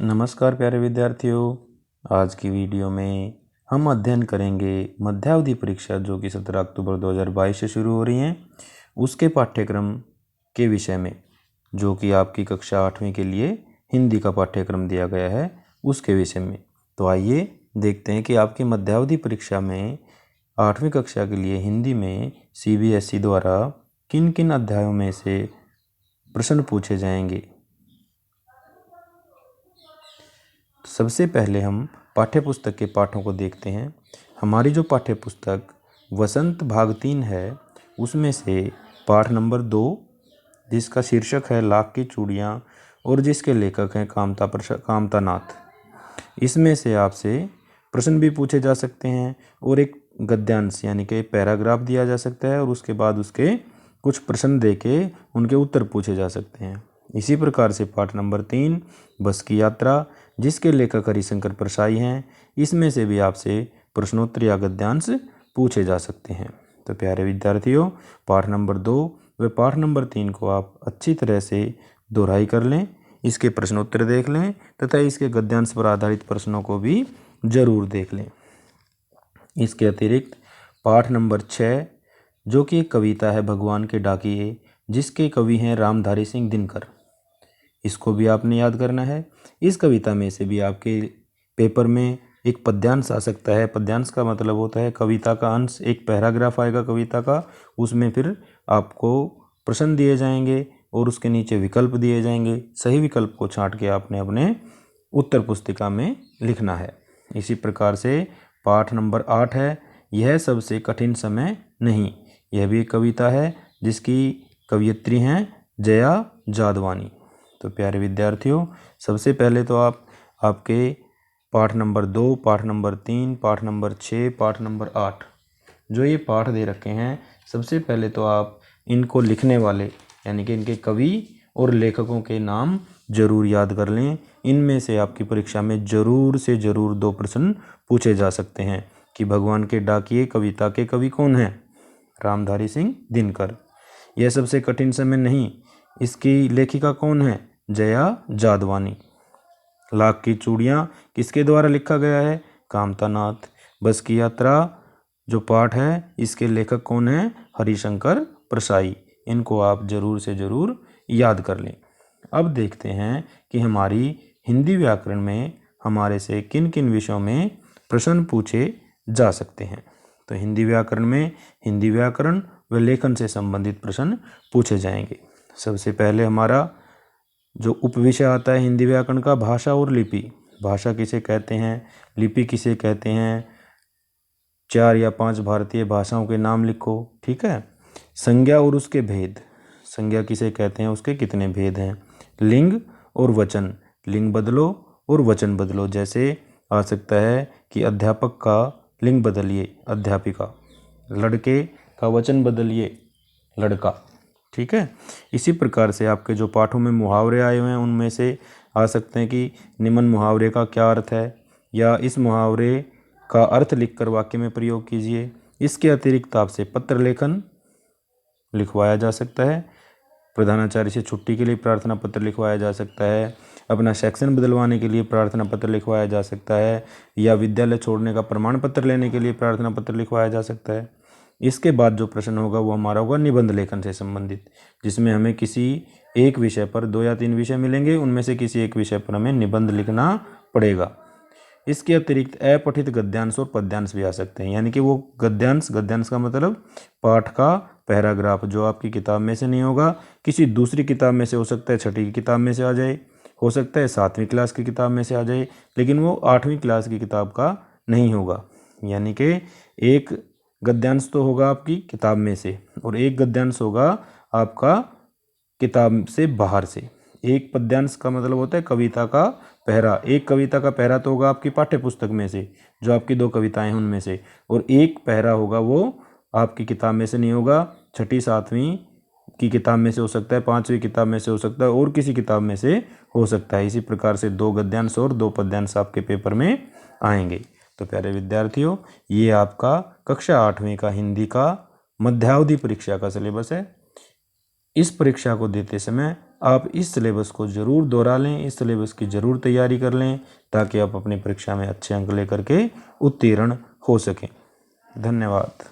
नमस्कार प्यारे विद्यार्थियों। आज की वीडियो में हम अध्ययन करेंगे मध्यावधि परीक्षा जो कि 17 अक्टूबर 2022 से शुरू हो रही हैं, उसके पाठ्यक्रम के विषय में, जो कि आपकी कक्षा 8वीं के लिए हिंदी का पाठ्यक्रम दिया गया है, उसके विषय में। तो आइए देखते हैं कि आपकी मध्यावधि परीक्षा में 8वीं कक्षा के लिए हिंदी में CBSE द्वारा किन किन अध्यायों में से प्रश्न पूछे जाएंगे। सबसे पहले हम पाठ्यपुस्तक के पाठों को देखते हैं। हमारी जो पाठ्यपुस्तक वसंत भाग 3 है, उसमें से पाठ नंबर 2, जिसका शीर्षक है लाख की चूड़ियाँ और जिसके लेखक हैं कामता नाथ, इसमें से आपसे प्रश्न भी पूछे जा सकते हैं और एक गद्यांश यानी कि पैराग्राफ दिया जा सकता है और उसके बाद उसके कुछ प्रश्न देके उनके उत्तर पूछे जा सकते हैं। इसी प्रकार से पाठ नंबर 3 बस की यात्रा, जिसके लेखक हरिशंकर परसाई हैं, इसमें से भी आपसे प्रश्नोत्तर या गद्यांश पूछे जा सकते हैं। तो प्यारे विद्यार्थियों, पाठ नंबर 2 व पाठ नंबर 3 को आप अच्छी तरह से दोहराई कर लें, इसके प्रश्नोत्तर देख लें तथा इसके गद्यांश पर आधारित प्रश्नों को भी जरूर देख लें। इसके अतिरिक्त पाठ नंबर 6, जो कि एक कविता है भगवान के डाकिए, जिसके कवि हैं रामधारी सिंह दिनकर, इसको भी आपने याद करना है। इस कविता में से भी आपके पेपर में एक पद्यांश आ सकता है। पद्यांश का मतलब होता है कविता का अंश, एक पैराग्राफ आएगा कविता का, उसमें फिर आपको प्रश्न दिए जाएंगे और उसके नीचे विकल्प दिए जाएंगे। सही विकल्प को छांट के आपने अपने उत्तर पुस्तिका में लिखना है। इसी प्रकार से पाठ नंबर 8 है, यह सबसे कठिन समय नहीं। यह भी एक कविता है जिसकी कवयित्री हैं जया जादवानी। तो प्यारे विद्यार्थियों, सबसे पहले तो आपके पाठ नंबर 2, पाठ नंबर 3, पाठ नंबर 6, पाठ नंबर 8 जो ये पाठ दे रखे हैं, सबसे पहले तो आप इनको लिखने वाले यानी कि इनके कवि और लेखकों के नाम जरूर याद कर लें। इनमें से आपकी परीक्षा में जरूर से जरूर 2 प्रश्न पूछे जा सकते हैं कि भगवान के डाकिए कविता के कवि कौन हैं? रामधारी सिंह दिनकर। यह सबसे कठिन समय नहीं, इसकी लेखिका कौन है? जया जादवानी। लाख की चूड़ियाँ किसके द्वारा लिखा गया है? कामता नाथ। बस की यात्रा जो पाठ है, इसके लेखक कौन है? हरिशंकर परसाई। इनको आप जरूर से जरूर याद कर लें। अब देखते हैं कि हमारी हिंदी व्याकरण में हमारे से किन किन विषयों में प्रश्न पूछे जा सकते हैं। तो हिंदी व्याकरण में हिंदी व्याकरण व लेखन से संबंधित प्रश्न पूछे जाएंगे। सबसे पहले हमारा जो उपविषय आता है हिंदी व्याकरण का, भाषा और लिपि। भाषा किसे कहते हैं, लिपि किसे कहते हैं? 4 या 5 भारतीय भाषाओं के नाम लिखो। ठीक है। संज्ञा और उसके भेद। संज्ञा किसे कहते हैं, उसके कितने भेद हैं? लिंग और वचन। लिंग बदलो और वचन बदलो। जैसे आ सकता है कि अध्यापक का लिंग बदलिए अध्यापिका, लड़के का वचन बदलिए लड़का। ठीक है। इसी प्रकार से आपके जो पाठों में मुहावरे आए हुए हैं, उनमें से आ सकते हैं कि निम्न मुहावरे का क्या अर्थ है, या इस मुहावरे का अर्थ लिखकर वाक्य में प्रयोग कीजिए। इसके अतिरिक्त आपसे पत्र लेखन लिखवाया जा सकता है। प्रधानाचार्य से छुट्टी के लिए प्रार्थना पत्र लिखवाया जा सकता है। अपना सेक्शन बदलवाने के लिए प्रार्थना पत्र लिखवाया जा सकता है, या विद्यालय छोड़ने का प्रमाण पत्र लेने के लिए प्रार्थना पत्र लिखवाया जा सकता है। इसके बाद जो प्रश्न होगा वो हमारा होगा निबंध लेखन से संबंधित, जिसमें हमें किसी एक विषय पर 2 या 3 विषय मिलेंगे, उनमें से किसी एक विषय पर हमें निबंध लिखना पड़ेगा। इसके अतिरिक्त अपठित गद्यांश और पद्यांश भी आ सकते हैं, यानी कि वो गद्यांश का मतलब पाठ का पैराग्राफ जो आपकी किताब में से नहीं होगा, किसी दूसरी किताब में से हो सकता है, 6ठी की किताब में से आ जाए, हो सकता है 7वीं क्लास की किताब में से आ जाए, लेकिन वो 8वीं क्लास की किताब का नहीं होगा। यानी कि एक गद्यांश तो होगा आपकी किताब में से और एक गद्यांश होगा आपका किताब से बाहर से। एक पद्यांश का मतलब होता है कविता का पहरा। एक कविता का पहरा तो होगा आपकी पाठ्य पुस्तक में से, जो आपकी 2 कविताएं हैं उनमें से, और एक पहरा होगा वो आपकी किताब में से नहीं होगा, 6ठी 7वीं की किताब में से हो सकता है, 5वीं किताब में से हो सकता है, और किसी किताब में से हो सकता है। इसी प्रकार से 2 गद्यांश और 2 पद्यांश आपके पेपर में आएंगे। तो प्यारे विद्यार्थियों, ये आपका कक्षा 8वीं का हिंदी का मध्यावधि परीक्षा का सिलेबस है। इस परीक्षा को देते समय आप इस सिलेबस को ज़रूर दोहरा लें, इस सिलेबस की ज़रूर तैयारी कर लें ताकि आप अपनी परीक्षा में अच्छे अंक लेकर के उत्तीर्ण हो सकें। धन्यवाद।